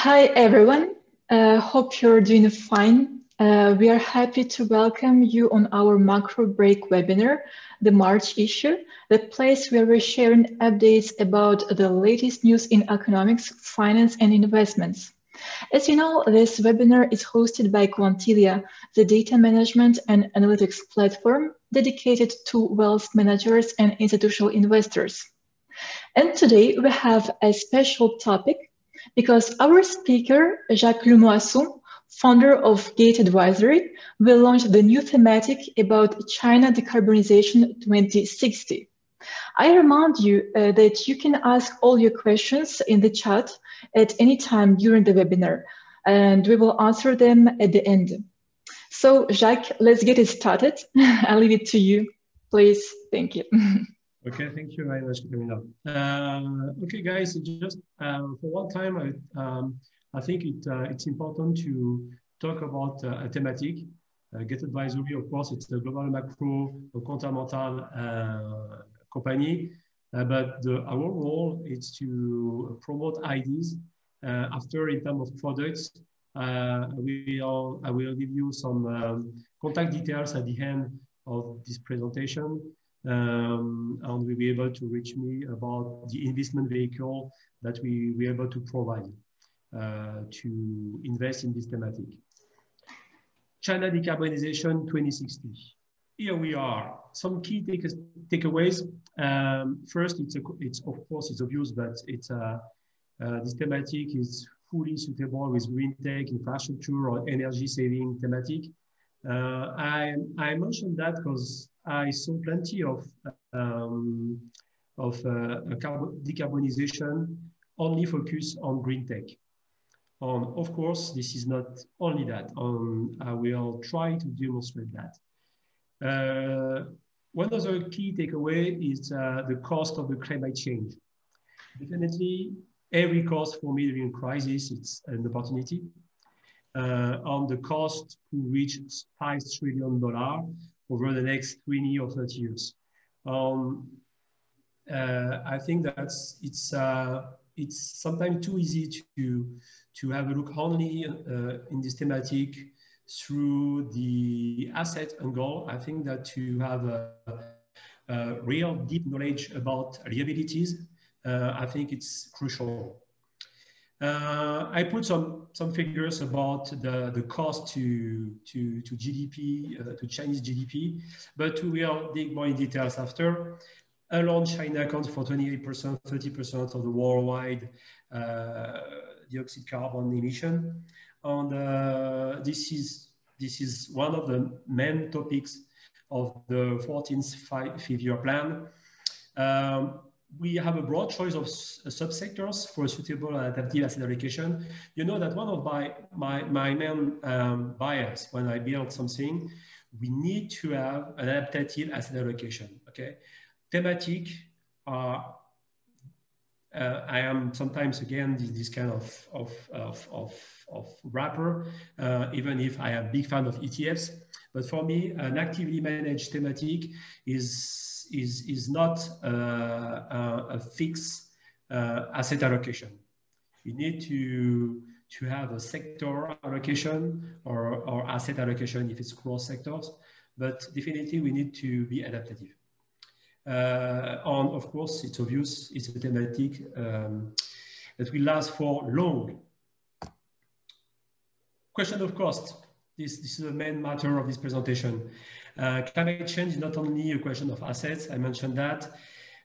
Hi, everyone. Hope you're doing fine. We are happy to welcome you on our macro break webinar, the March issue, the place where we're sharing updates about the latest news in economics, finance, and investments. As you know, this webinar is hosted by Quantilia, the data management and analytics platform dedicated to wealth managers and institutional investors. And today we have a special topic because our speaker, Jacques Lemoisson, founder of Gate Advisory, will launch the new thematic about China Decarbonization 2060. I remind you that you can ask all your questions in the chat at any time during the webinar, and we will answer them at the end. So, Jacques, let's get it started. I'll leave it to you, please. Thank you. Okay, thank you very much, Camilla. Okay, guys, just for one time, I think it's important to talk about a thematic. Gate Advisory, of course, it's a global macro, a Quantamental company, but our role is to promote ideas. After, in terms of products, I will give you some contact details at the end of this presentation. And we'll be able to reach me about the investment vehicle that we're able to provide to invest in this thematic. China Decarbonization 2060. Here we are. Some key takeaways. First, it's of course it's obvious, but this thematic is fully suitable with green tech, infrastructure, or energy saving thematic. I mentioned that because I saw plenty of decarbonization only focus on green tech. Of course, this is not only that. I will try to demonstrate that. One other key takeaway is the cost of the climate change. Definitely, every cost for me during crisis, it's an opportunity. On the cost to reach $5 trillion over the next 20 or 30 years. I think that it's sometimes too easy to have a look only in this thematic through the asset angle. I think that to have a real deep knowledge about liabilities, I think it's crucial. I put some figures about the cost to GDP, to Chinese GDP, but we will dig more in details after. Alone, China accounts for 28%, 30% of the worldwide dioxide carbon emission. And this is one of the main topics of the 14th five-year plan. We have a broad choice of subsectors for suitable and adaptive asset allocation. You know that one of my main bias when I build something, we need to have an adaptive asset allocation. Okay, thematic. I am sometimes again this kind of wrapper, even if I am a big fan of ETFs. But for me, an actively managed thematic is not a fixed asset allocation. You need to have a sector allocation or asset allocation if it's cross sectors, but definitely we need to be adaptive. And of course, it's obvious it's a thematic that will last for long. Question of cost. This is the main matter of this presentation. Climate change is not only a question of assets, I mentioned that.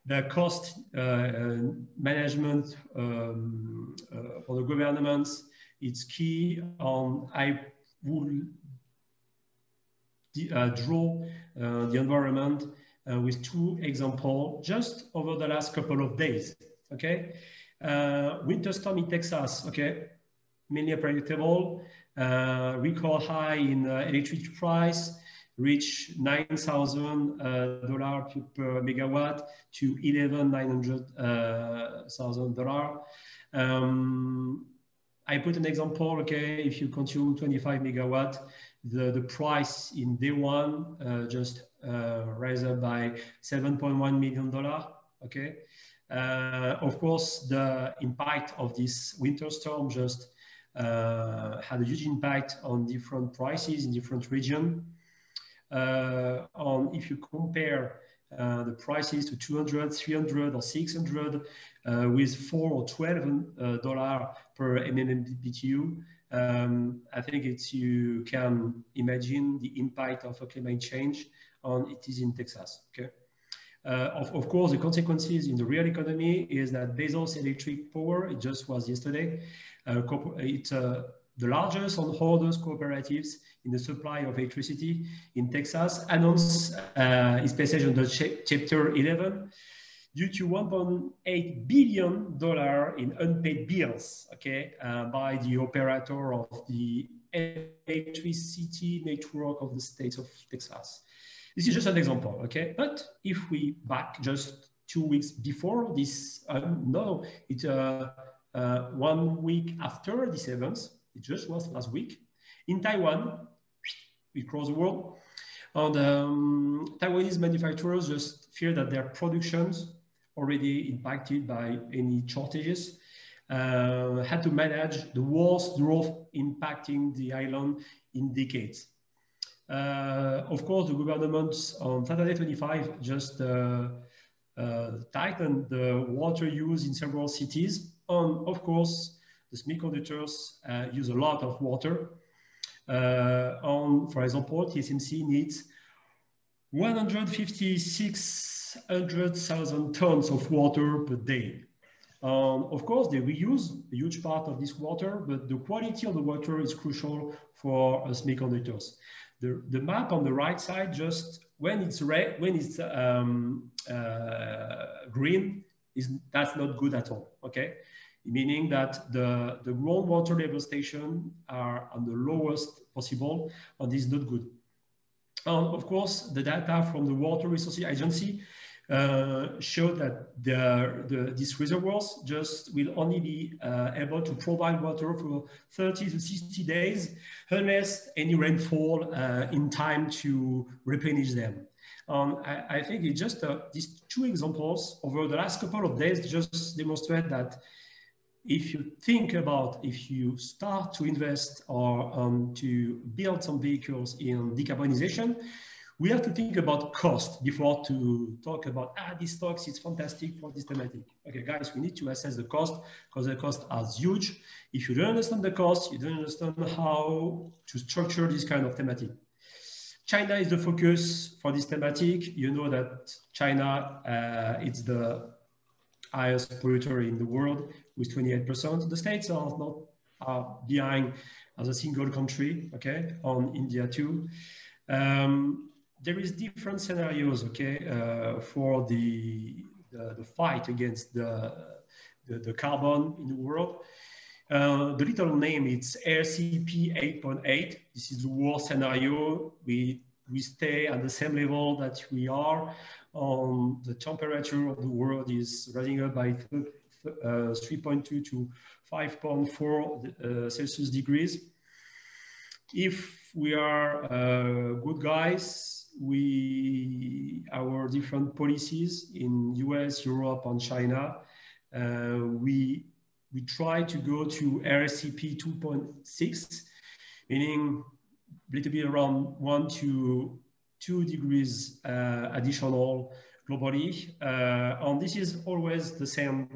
The cost management for the governments, it's key. I will draw the environment with two examples just over the last couple of days, okay? Winter storm in Texas, okay? Mainly unpredictable, record high in electricity price, reach $9,000 per megawatt to $11,900,000. I put an example, okay, if you consume 25 megawatt, the price in day one just rise up by $7.1 million, okay? Of course, the impact of this winter storm just had a huge impact on different prices in different regions. If you compare the prices to 200, 300, or 600 with $4 or $12 per MMBTU, I think you can imagine the impact of climate change on it is in Texas. Okay. Of course, the consequences in the real economy is that Bezos Electric Power, it just was yesterday, the largest and oldest cooperatives in the supply of electricity in Texas, announced its passage under Chapter 11 due to $1.8 billion in unpaid bills, okay, by the operator of the electricity network of the state of Texas. This is just an example, okay? But if we back just 2 weeks before this, 1 week after these events, it just was last week, in Taiwan, we cross the world, and Taiwanese manufacturers just fear that their productions already impacted by any shortages, had to manage the worst drought impacting the island in decades. Of course, the government on Saturday 25 just tightened the water use in several cities. And of course, the semiconductors use a lot of water. For example, TSMC needs 156,000 tons of water per day. Of course, they reuse a huge part of this water, but the quality of the water is crucial for semiconductors. The map on the right side, just when it's red, when it's green, that's not good at all. Okay, meaning that the groundwater level stations are on the lowest possible, and this is not good. Of course, the data from the Water Resources Agency show that these reservoirs just will only be able to provide water for 30 to 60 days unless any rainfall in time to replenish them. I think it just these two examples over the last couple of days just demonstrate that if you think about, if you start to invest or to build some vehicles in decarbonization, we have to think about cost before to talk about, this stocks, it's fantastic for this thematic. Okay, guys, we need to assess the cost because the cost is huge. If you don't understand the cost, you don't understand how to structure this kind of thematic. China is the focus for this thematic. You know that China, it's the highest polluter in the world with 28%. The States are not behind as a single country, okay, on India too. There is different scenarios, okay, for the fight against the carbon in the world. The little name, it's RCP 8.8. This is the worst scenario. We stay at the same level that we are. The temperature of the world is rising up by 3.2 to 5.4 Celsius degrees. If we are good guys, our different policies in US, Europe, and China, we try to go to RCP 2.6, meaning a little bit around 1 to 2 degrees additional globally, and this is always the same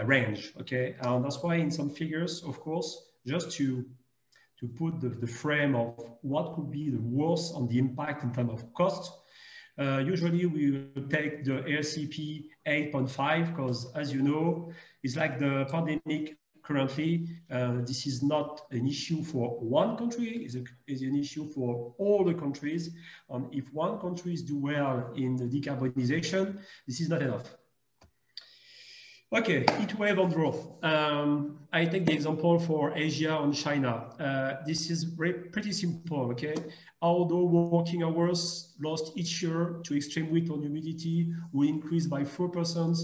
range. Okay, and that's why in some figures, of course, just to put the frame of what could be the worst on the impact in terms of cost. Usually we will take the RCP 8.5 because, as you know, it's like the pandemic currently. This is not an issue for one country, it's an issue for all the countries. If one country do well in the decarbonization, this is not enough. Okay, heat wave and drought. I take the example for Asia and China. This is pretty simple, okay? Although working hours lost each year to extreme heat and humidity will increase by 4%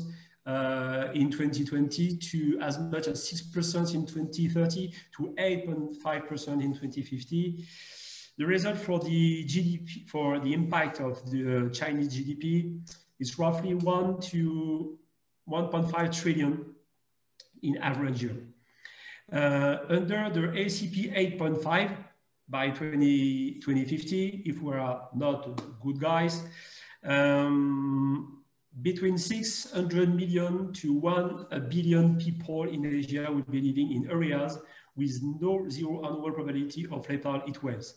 in 2020 to as much as 6% in 2030 to 8.5% in 2050. The result for the GDP, for the impact of the Chinese GDP is roughly 1 to 1.5 trillion in average year. Under the ACP 8.5 by 2050, if we are not good guys, between 600 million to 1 billion people in Asia will be living in areas with zero annual probability of lethal heat waves.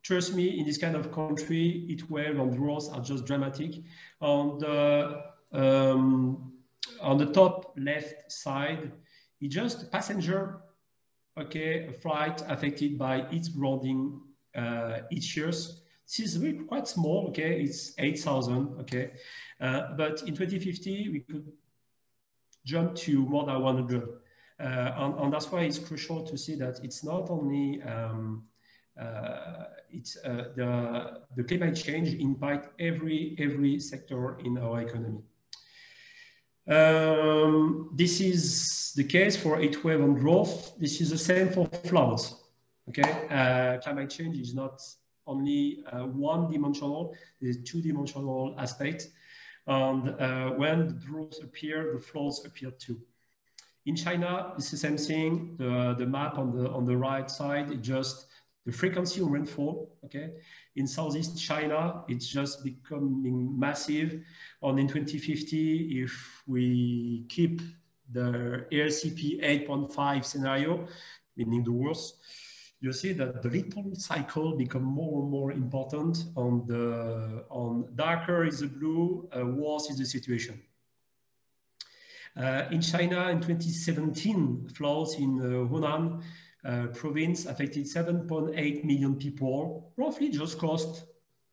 Trust me, in this kind of country, heat wave and droughts are just dramatic. On the top left side, it's just passenger, okay, a flight affected by heat grounding each year. This is really quite small, okay, it's 8,000, okay. But in 2050, we could jump to more than 100. And that's why it's crucial to see that it's not only the climate change impact every sector in our economy. This is the case for heat wave and drought. This is the same for floods. Okay, climate change is not only one-dimensional; there's two-dimensional aspect. And when the droughts appear, the floods appear too. In China, it's the same thing. The map on the right side is just the frequency of rainfall, okay? In Southeast China, it's just becoming massive. And in 2050, if we keep the ARCP 8.5 scenario, meaning the worst, you see that the little cycle become more and more important. On darker is the blue, worse is the situation. In China, in 2017, floods in Hunan province affected 7.8 million people, roughly just cost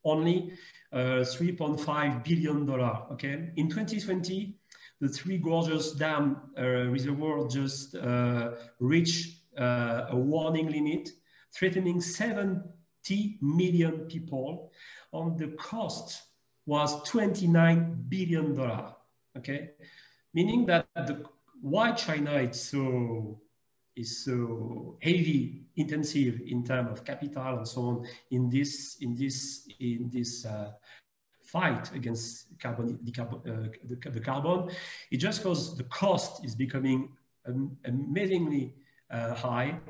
only $3.5 billion, okay? In 2020, the Three Gorges Dam reservoir just reached a warning limit, threatening 70 million people, and the cost was $29 billion, okay? Meaning that why China is so heavy, intensive in terms of capital and so on in this fight against the carbon, it just because the cost is becoming amazingly high,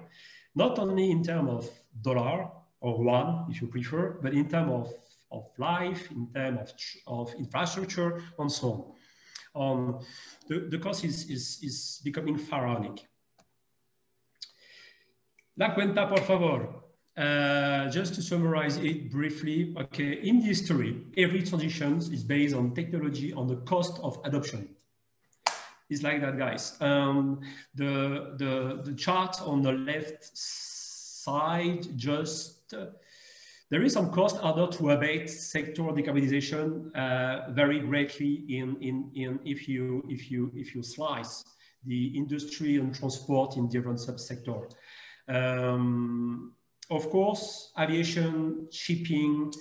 not only in terms of dollar or yuan, if you prefer, but in terms of life, in terms of infrastructure and so on. The cost is becoming pharaonic. La cuenta, por favor. Just to summarize it briefly, okay, in history, every transition is based on technology, on the cost of adoption. It's like that, guys. The chart on the left side, just there is some cost order to abate sector decarbonization very greatly if you slice the industry and transport in different subsectors. Of course, aviation, shipping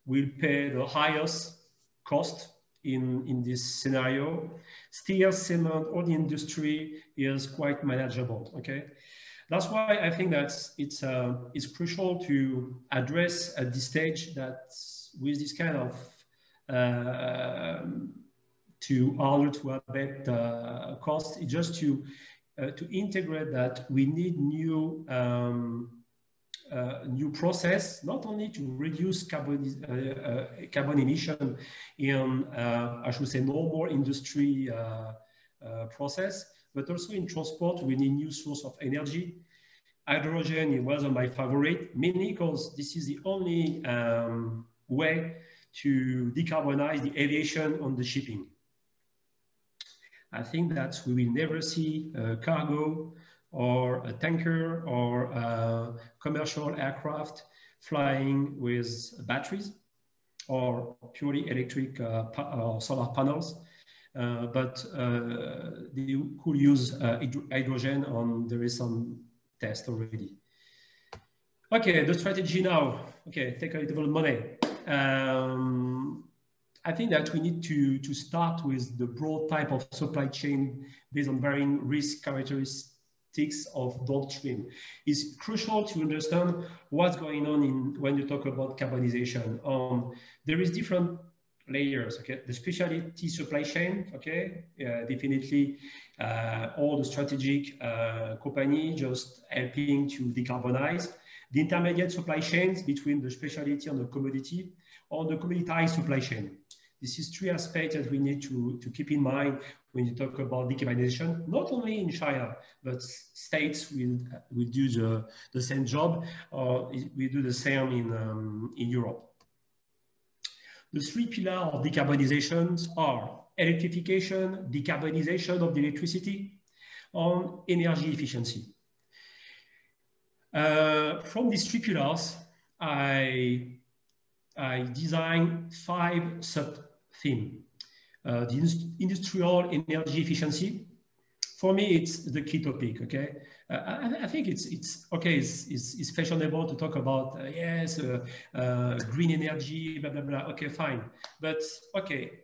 will pay the highest cost in this scenario. Steel, cement, all the industry is quite manageable, okay? That's why I think that it's crucial to address at this stage that with this kind of order to abate cost, it's just to integrate that we need new process, not only to reduce carbon emission in, I should say, normal industry process, but also in transport, we need new source of energy. Hydrogen, it was my favorite, mainly because this is the only way to decarbonize the aviation and the shipping. I think that we will never see a cargo or a tanker or a commercial aircraft flying with batteries or purely electric or solar panels, but they could use hydrogen, and there is some test already. Okay, the strategy now. Okay, take a little money. I think that we need to start with the broad type of supply chain based on varying risk characteristics of downstream. It's crucial to understand what's going on when you talk about carbonization. There is different layers. Okay, the specialty supply chain. Okay, definitely all the strategic company just helping to decarbonize. The intermediate supply chains between the specialty and the commodity, or the commoditized supply chain. This is three aspects that we need to keep in mind when you talk about decarbonization, not only in China, but states will do the same job, or we do the same in Europe. The three pillars of decarbonization are electrification, decarbonization of the electricity, and energy efficiency. From these three pillars, I designed 5 sub-themes. The industrial energy efficiency, for me, it's the key topic. Okay, I think it's okay. It's fashionable to talk about yes, green energy, blah blah blah. Okay, fine, but okay,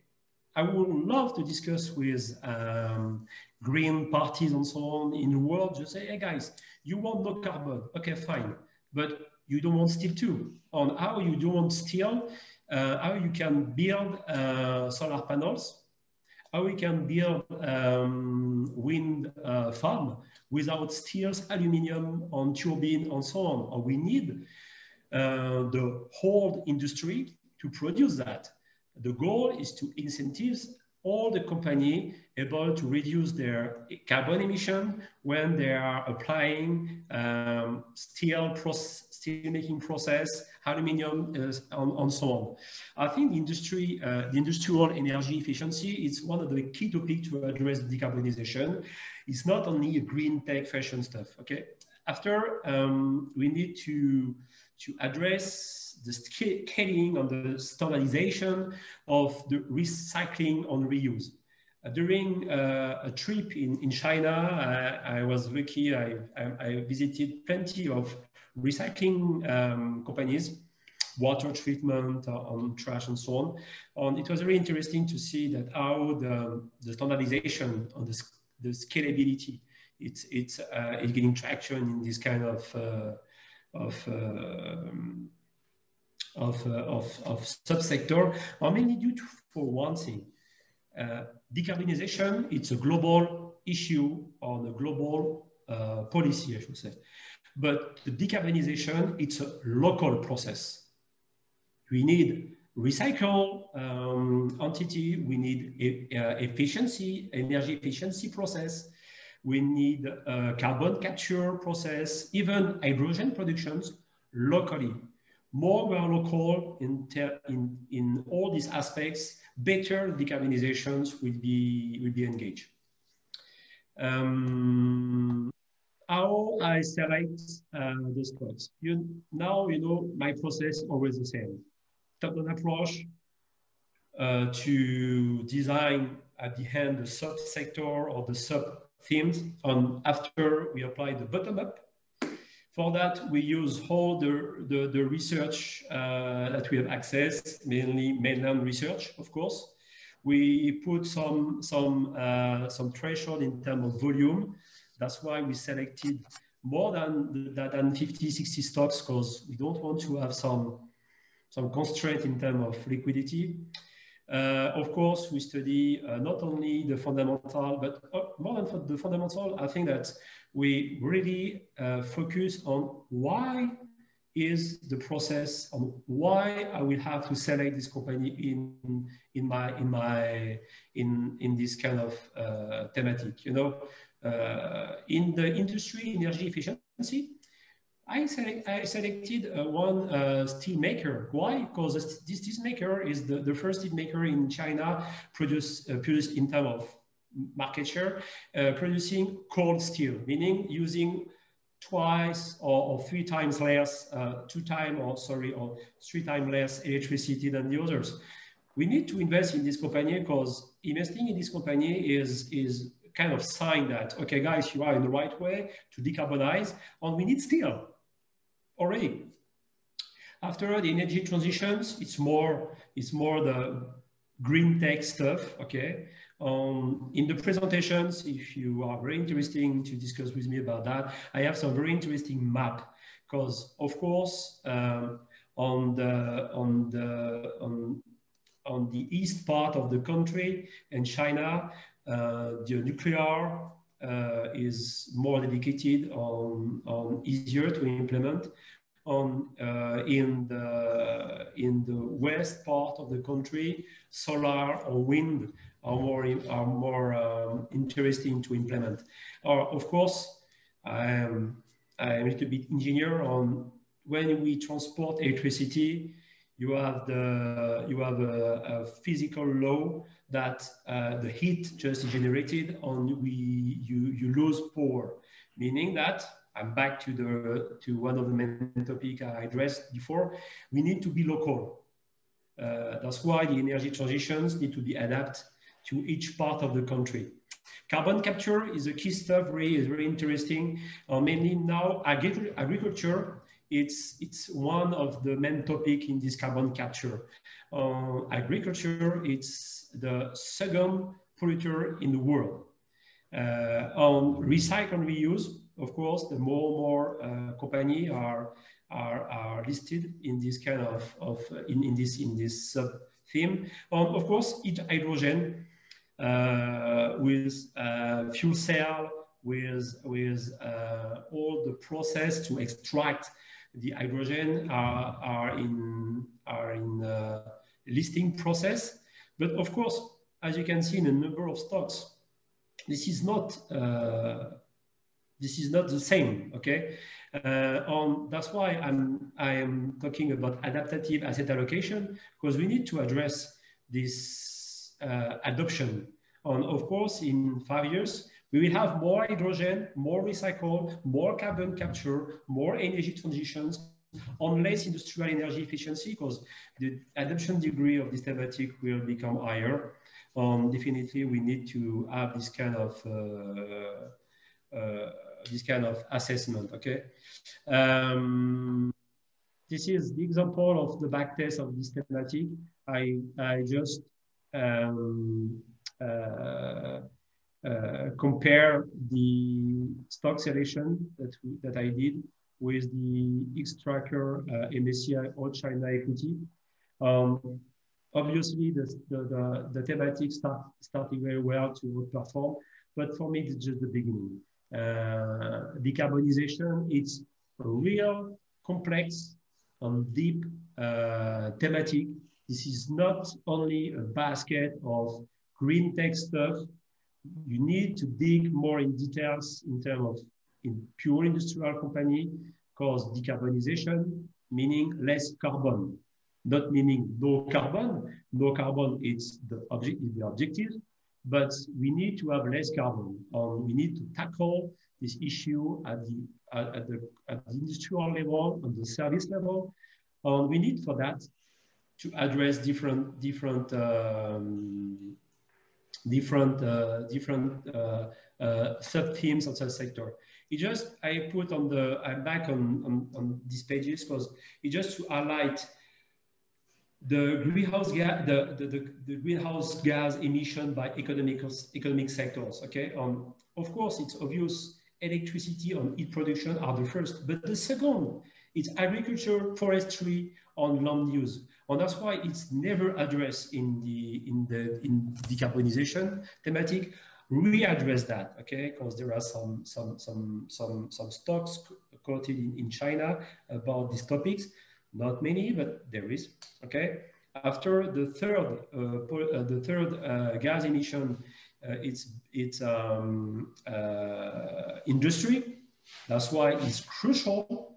I would love to discuss with green parties and so on in the world. Just say, hey guys, you want no carbon? Okay, fine, but you don't want steel too. On how you don't want steel, how you can build solar panels, how we can build wind farm without steels, aluminium on turbine and so on. Or we need the whole industry to produce that. The goal is to incentivize all the company able to reduce their carbon emission when they are applying steel making process, aluminium, and so on. I think the industrial energy efficiency is one of the key topics to address decarbonization. It's not only a green tech fashion stuff. Okay. After we need to address the scaling and the standardization of the recycling and reuse. During a trip in China, I was lucky. I visited plenty of recycling companies, water treatment on trash and so on. And it was very interesting to see that how the standardization on the scalability, it's getting traction in this kind of subsector, are mainly due to for one thing. Decarbonization, it's a global issue on a global policy, I should say. But the decarbonization, it's a local process. We need recycle entity, we need efficiency, energy efficiency process, we need carbon capture process, even hydrogen productions locally. More we are local in all these aspects, better decarbonizations will be engaged. How I select the stocks. Now you know my process is always the same. Top-down approach to design at the end the sub-sector or the sub-themes, and after we apply the bottom-up. For that, we use all the research that we have access, mainly mainland research, of course. We put some threshold in terms of volume. That's why we selected more than 50, 60 stocks, because we don't want to have some constraint in terms of liquidity. Of course, we study not only the fundamental, but more than the fundamental, I think that we really focus on why is the process, on why I will have to select this company in this kind of thematic. You know, in the industry energy efficiency, I selected one steel maker. Why? Because this steel maker is the first steel maker in China produced in terms of market share, producing cold steel, meaning using twice or 3 times less, 3 times less electricity than the others. We need to invest in this company because investing in this company is kind of sign that, okay, guys, you are in the right way to decarbonize, and we need steel already. After the energy transitions, it's more the green tech stuff, okay? In the presentations, if you are very interested to discuss with me about that, I have some very interesting map, because of course, on on the east part of the country, and China, the nuclear is more dedicated on easier to implement. In the west part of the country, solar or wind are more interesting to implement. Of course, I'm a little bit engineer on when we transport electricity. You have a physical law that the heat just generated you lose power, meaning that I'm back to one of the main topics I addressed before. We need to be local. That's why the energy transitions need to be adapted to each part of the country. Carbon capture is a key stuff, is very interesting. Mainly now, agriculture, it's one of the main topics in this carbon capture. Agriculture, it's the second polluter in the world. On recycle and reuse, of course, the more and more companies are listed in this kind in this sub theme. Of course, each hydrogen with fuel cell, with all the process to extract the hydrogen are in listing process. But of course, as you can see in a number of stocks, this is not the same. Okay, that's why I am talking about adaptive asset allocation, because we need to address this adoption. Of course, in 5 years, we will have more hydrogen, more recycle, more carbon capture, more energy transitions, on less industrial energy efficiency, because the adoption degree of this thematic will become higher. Definitely, we need to have this kind of assessment. Okay, this is the example of the backtest of this thematic. I just compare the stock selection that I did with the X-Tracker MSCI All China Equity. Obviously, the thematic starting very well to outperform, but for me, it's just the beginning. Decarbonization, it's a real complex and deep thematic. This is not only a basket of green tech stuff. You need to dig more in details in terms of pure industrial company, because decarbonization meaning less carbon, not meaning no carbon. No carbon, it's the objective, but we need to have less carbon. We need to tackle this issue at the industrial level, on the service level. We need for that to address different sub-themes of the sector. I put I'm back on these pages because it's just to highlight the greenhouse gas, the greenhouse gas emission by economic sectors. Okay, of course it's obvious electricity and heat production are the first, but the second it's agriculture, forestry, on land use, and that's why it's never addressed in decarbonization thematic. Readdress that, okay? Because there are some stocks quoted in China about these topics. Not many, but there is. Okay. After the third gas emission, it's industry. That's why it's crucial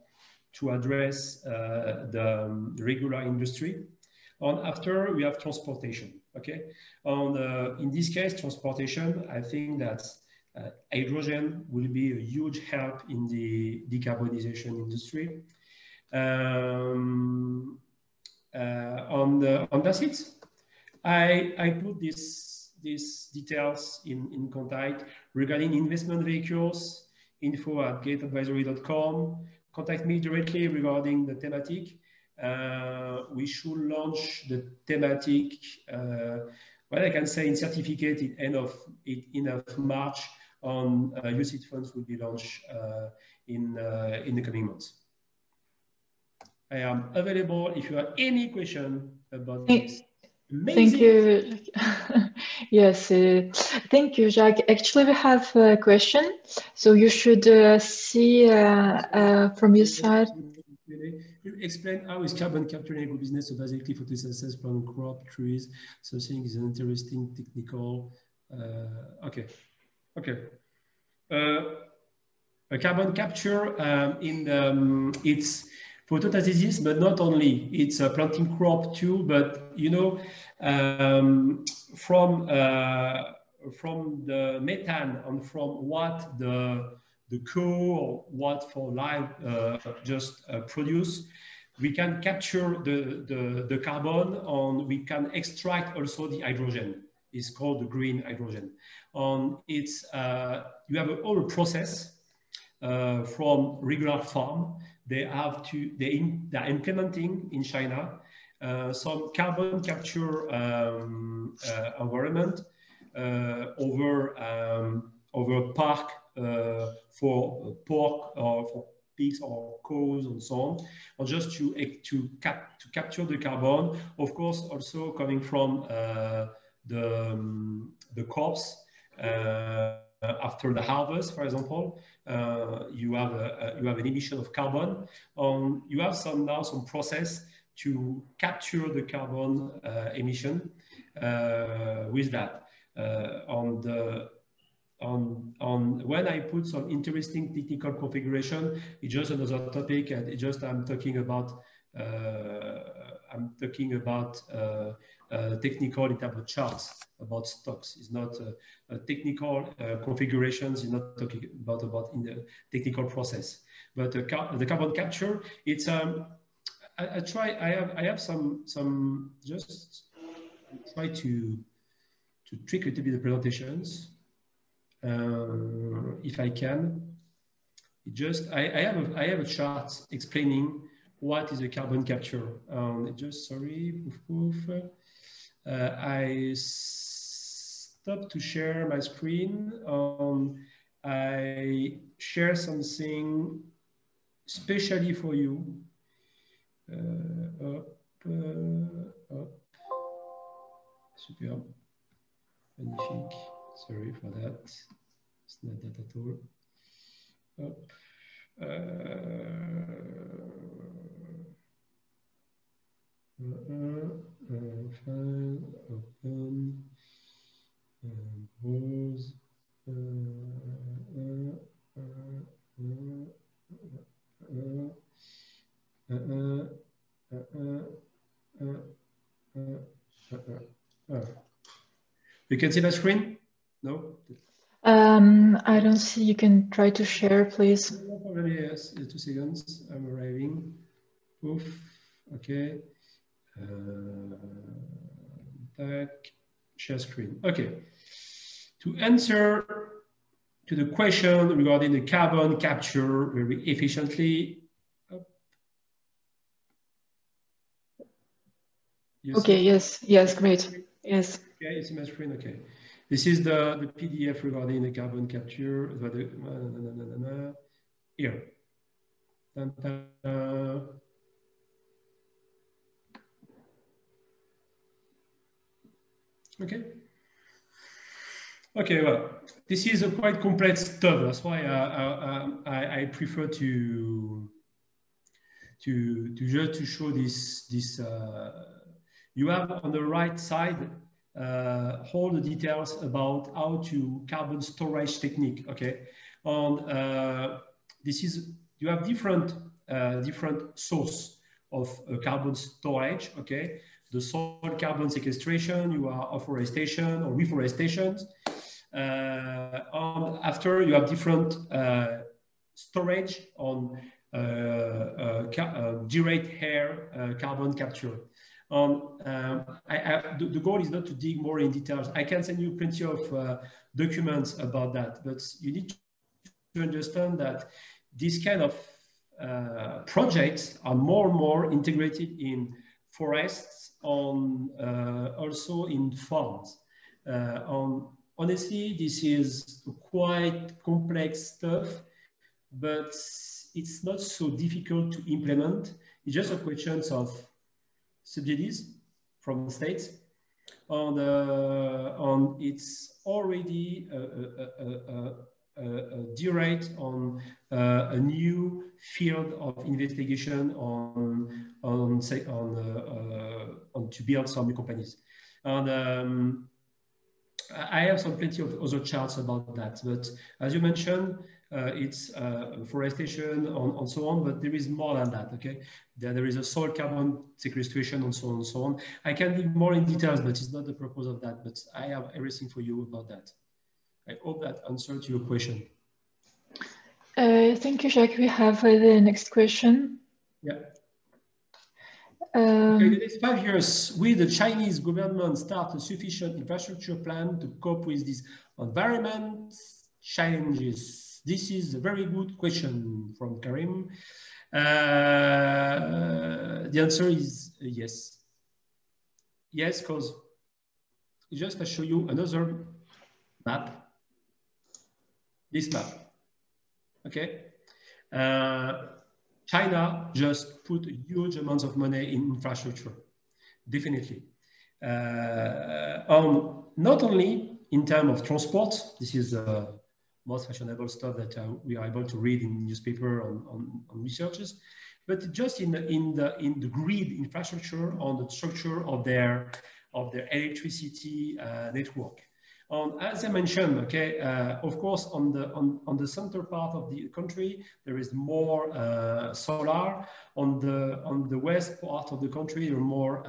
to address the regular industry. And after we have transportation. Okay. In this case, transportation, I think that hydrogen will be a huge help in the decarbonization industry. And that's it. I put these details in contact regarding investment vehicles, info@gateadvisory.com. Contact me directly regarding the thematic. We should launch the thematic, what I can say in certificate in end of March. On UCITS funds will be launched in the coming months. I am available if you have any question about this. Amazing. Thank you. Yes, thank you, Jacques. Actually, we have a question, so you should see from your side. You explain how is carbon capture in agribusiness, so basically photosynthesis from crop trees. Something is an interesting technical. Okay. Carbon capture it's photosynthesis, but not only. It's a planting crop too, but you know, from the methane and from what the cow or what for life just produce, we can capture the carbon and we can extract also the hydrogen. It's called the green hydrogen. It's you have a whole process from regular farm. They're implementing in China some carbon capture environment over park for pork or for pigs or cows and so on, or just to capture the carbon. Of course, also coming from the crops after the harvest, for example. You have an emission of carbon. You have some process to capture the carbon emission with that. When I put some interesting technical configuration, it's just another topic, and it's just I'm talking about technical in terms of charts about stocks. It's not technical configurations. It's not talking about in the technical process. But the carbon capture, it's I have some just try to trick a little bit the presentations if I can. I have a chart explaining what is a carbon capture. I stopped to share my screen. I share something specially for you. Super. Magnifique. Sorry for that. It's not that at all. File, open, browse. You can see my screen? No? I don't see. You can try to share, please. No problem, yes. 2 seconds. I'm arriving. Oof. Okay. Share screen. Okay. To answer to the question regarding the carbon capture very efficiently. Okay. Yes. Great. Yes. Okay, you see my screen. Okay. This is the PDF regarding the carbon capture. Here. Okay. Okay, well, this is a quite complex stuff. That's why I prefer to show this. You have on the right side all the details about how to carbon storage technique. Okay, this is you have different source of carbon storage. Okay. The soil carbon sequestration, you are afforestation or reforestation. After you have different storage on direct air carbon capture. The goal is not to dig more in details. I can send you plenty of documents about that, but you need to understand that this kind of projects are more and more integrated in forests, also in farms. Honestly, this is quite complex stuff, but it's not so difficult to implement. It's just a question of subsidies from states it's already direct on a new field of investigation on to build some new companies. And I have plenty of other charts about that, but as you mentioned, it's forestation and so on, but there is more than that, okay? There is a soil carbon sequestration and so on and so on. I can dig more in details, but it's not the purpose of that, but I have everything for you about that. I hope that answered your question. Thank you, Jacques. We have the next question. Yeah. Okay, the next 5 years, will the Chinese government start a sufficient infrastructure plan to cope with these environment challenges? This is a very good question from Karim. The answer is yes. Yes, because just to show you another map. This map, okay? China just put huge amounts of money in infrastructure, definitely. Not only in terms of transport, this is the most fashionable stuff that we are able to read in newspaper on researches, but just in the grid infrastructure, on the structure of their electricity network. As I mentioned, okay, of course, on the center part of the country, there is more solar. On the west part of the country, there are more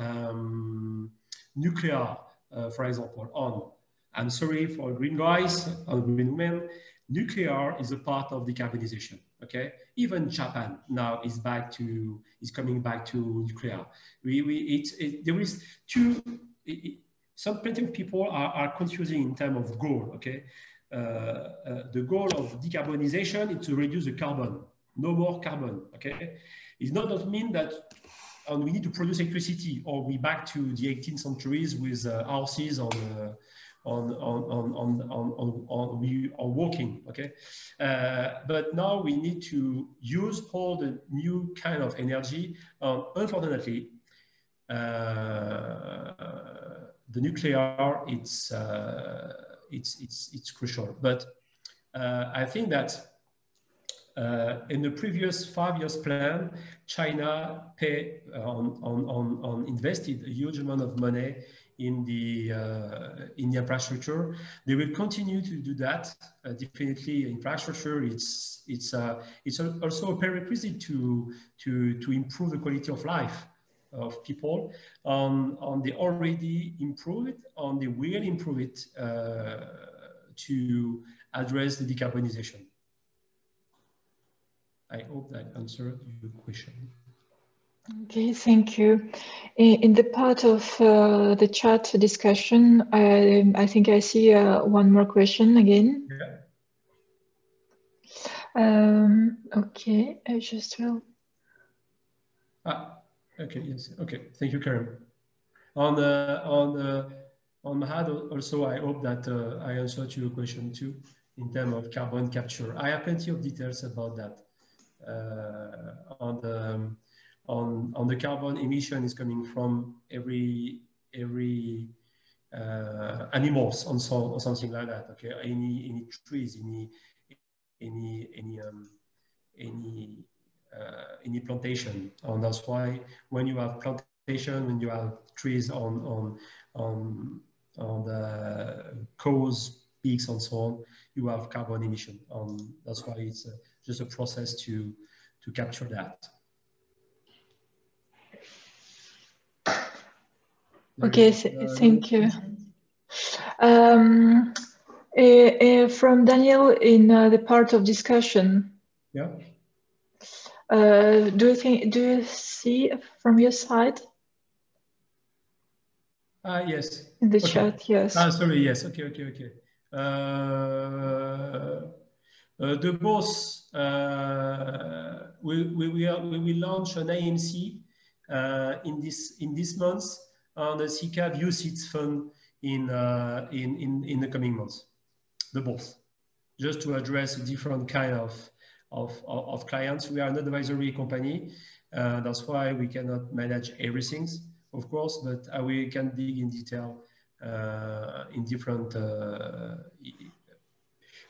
nuclear, for example. I'm sorry for green guys and green women, nuclear is a part of decarbonization. Okay, even Japan now is coming back to nuclear. There is two. Plenty of people are confusing in terms of goal, okay? The goal of decarbonization is to reduce the carbon, no more carbon, okay? It does not mean that we need to produce electricity or we back to the 18th centuries with houses on walking, okay? But now we need to use all the new kind of energy. Unfortunately, the nuclear, it's crucial. But I think that in the previous 5 years plan, China invested a huge amount of money in the infrastructure. They will continue to do that. Definitely, infrastructure. It's also a prerequisite to improve the quality of life of people. They already improve it, they will improve it to address the decarbonization. I hope that answered your question. Okay, thank you. In the part of the chat discussion, I think I see one more question again. Yeah. Okay, I just will. Okay, yes, okay. Thank you, Karen. On Mahad also, I hope that I answered your question too, in terms of carbon capture. I have plenty of details about that. On the carbon emission is coming from every animals or something like that. Okay, any trees, any plantation, and that's why when you have plantation, when you have trees on the cows, pigs, and so on, you have carbon emission. That's why it's just a process to capture that. Okay, thank you. From Daniel in the part of discussion. Yeah. Do you see from your side? Yes. In the chat, yes. Sorry, yes. Okay. The boss, we will launch an AMC in this month, and the CCAV UCITS fund in the coming months. The both, just to address a different kind of clients. We are an advisory company. That's why we cannot manage everything, of course, but we can dig in detail in different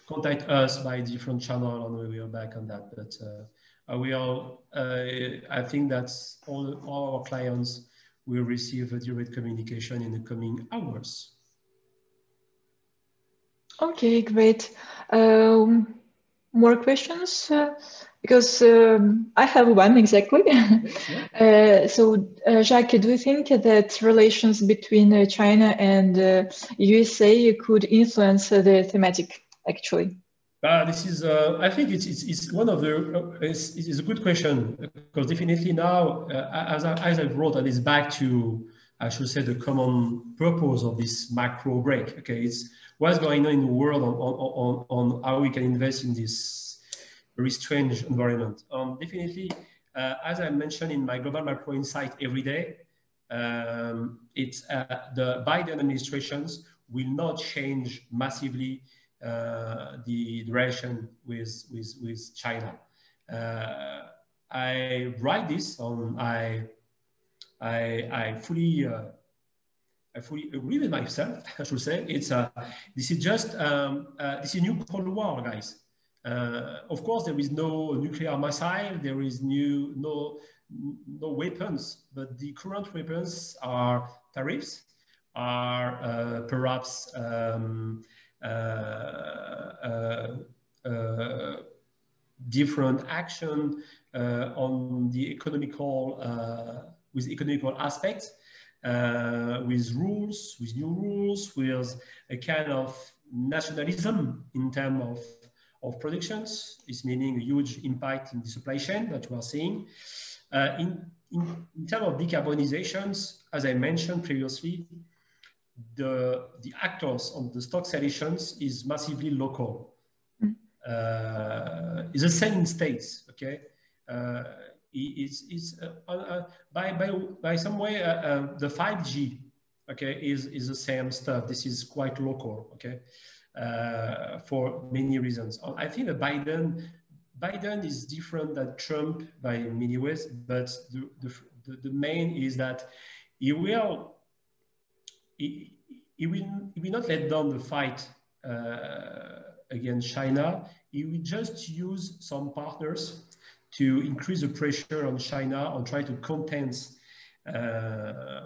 contact us by different channel, and we will back on that. But I think that's all our clients will receive a direct communication in the coming hours. Okay, great. More questions? Because I have one exactly. Jacques, do you think that relations between China and USA could influence the thematic, actually? This is, I think it's one of the, it's a good question, because definitely now, as I wrote, and it's back to, I should say, the common purpose of this macro break. Okay, it's what's going on in the world on how we can invest in this very strange environment. Definitely, as I mentioned in my Global Macro Insight every day, it's the Biden administrations will not change massively the relation with China. I write this on. I fully agree with myself. I should say this is just this is new Cold War, guys. Of course, there is no nuclear missile. There is no weapons, but the current weapons are tariffs, are perhaps different action on the economical with economical aspects, with rules, with new rules, with a kind of nationalism in terms of productions. It's meaning a huge impact in the supply chain that we are seeing. In terms of decarbonizations, as I mentioned previously, the actors on the stock solutions is massively local. It's the same in states. Okay, it's by some way the 5G. Okay, is the same stuff. This is quite local. Okay, for many reasons. I think that Biden is different than Trump by many ways, but the main is that he will not let down the fight against China. He will just use some partners to increase the pressure on China and try to contain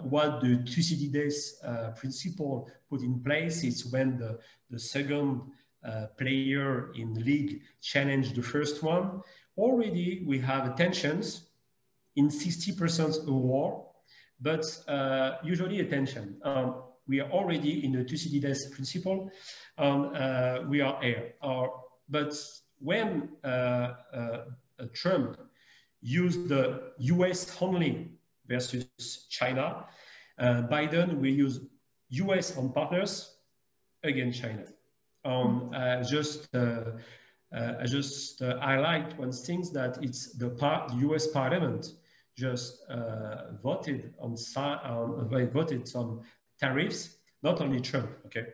what the Thucydides principle put in place. Is when the second player in the league challenged the first one. Already we have tensions in 60% of war, but usually a tension. We are already in the Thucydides principle, and we are here. But when Trump used the US only versus China, Biden will use US on partners against China. I just highlight one thing, that it's the US Parliament just voted some tariffs, not only Trump. Okay,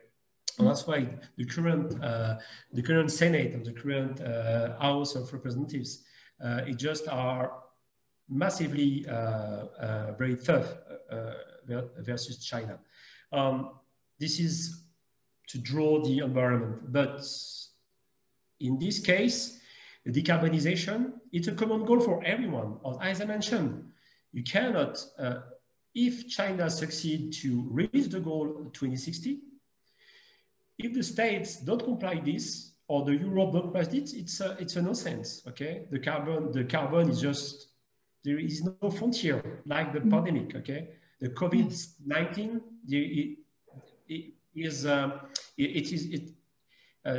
and that's why the current Senate and the current House of Representatives it just are massively very tough versus China. This is to draw the environment, but in this case, the decarbonization, it's a common goal for everyone. As I mentioned, you cannot, if China succeeds to reach the goal 2060, if the states don't comply this, or the Europe don't comply this, it's a nonsense. Okay, the carbon is just, there is no frontier like the pandemic. Okay, the COVID-19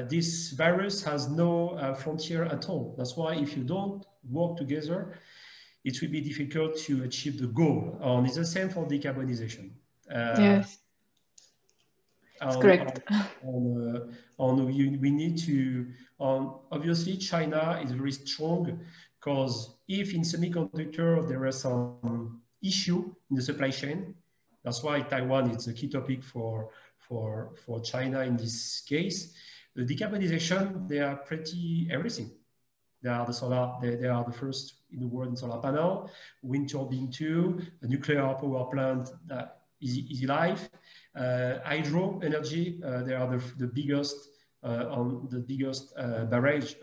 this virus has no frontier at all. That's why if you don't work together, it will be difficult to achieve the goal. It's the same for decarbonization. Yes, that's correct. We need to, obviously China is very strong, because if in semiconductor there are some issue in the supply chain, that's why Taiwan is a key topic for China in this case. The decarbonization, they are pretty everything. They are the solar, they are the first in the world in solar panel, wind turbine too, a nuclear power plant, easy life. Hydro energy, they are the biggest barrage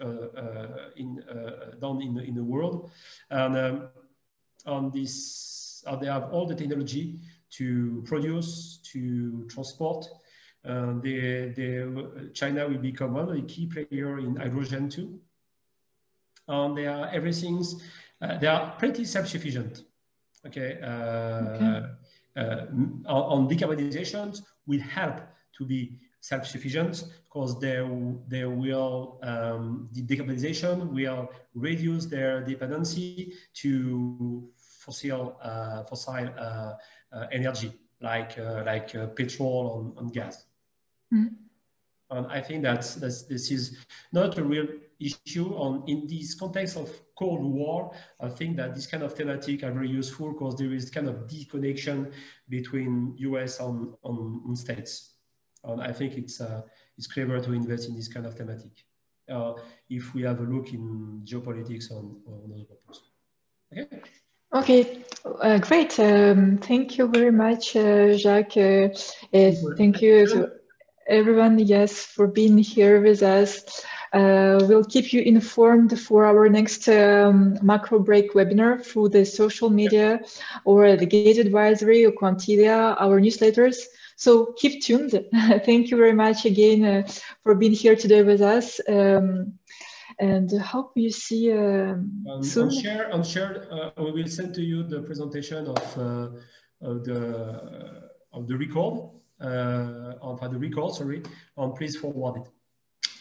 down in the world, and on this, they have all the technology to produce, to transport. China will become one of the key players in hydrogen too. And they are they are pretty self-sufficient. Okay. On decarbonization will help to be self-sufficient because the decarbonization will reduce their dependency to fossil energy like petrol and gas. Mm. And I think this is not a real issue in this context of Cold War. I think that this kind of thematic are very useful because there is kind of disconnection between US and states. And I think it's clever to invest in this kind of thematic. If we have a look in geopolitics on other purpose. Okay. Okay, great. Thank you very much, Jacques. Thank you to everyone, yes, for being here with us. We'll keep you informed for our next macro break webinar through the social media or the Gate Advisory or Quantilia, our newsletters. So keep tuned. Thank you very much again for being here today with us. And hope you see soon. On share, we will send to you the presentation of the record. Please forward it.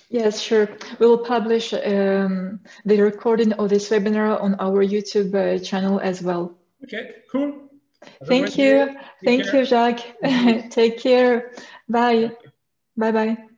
Yes, sure. We will publish the recording of this webinar on our YouTube channel as well. Okay, cool. Thank you. Thank you, Jacques. Take care. Bye. Bye-bye.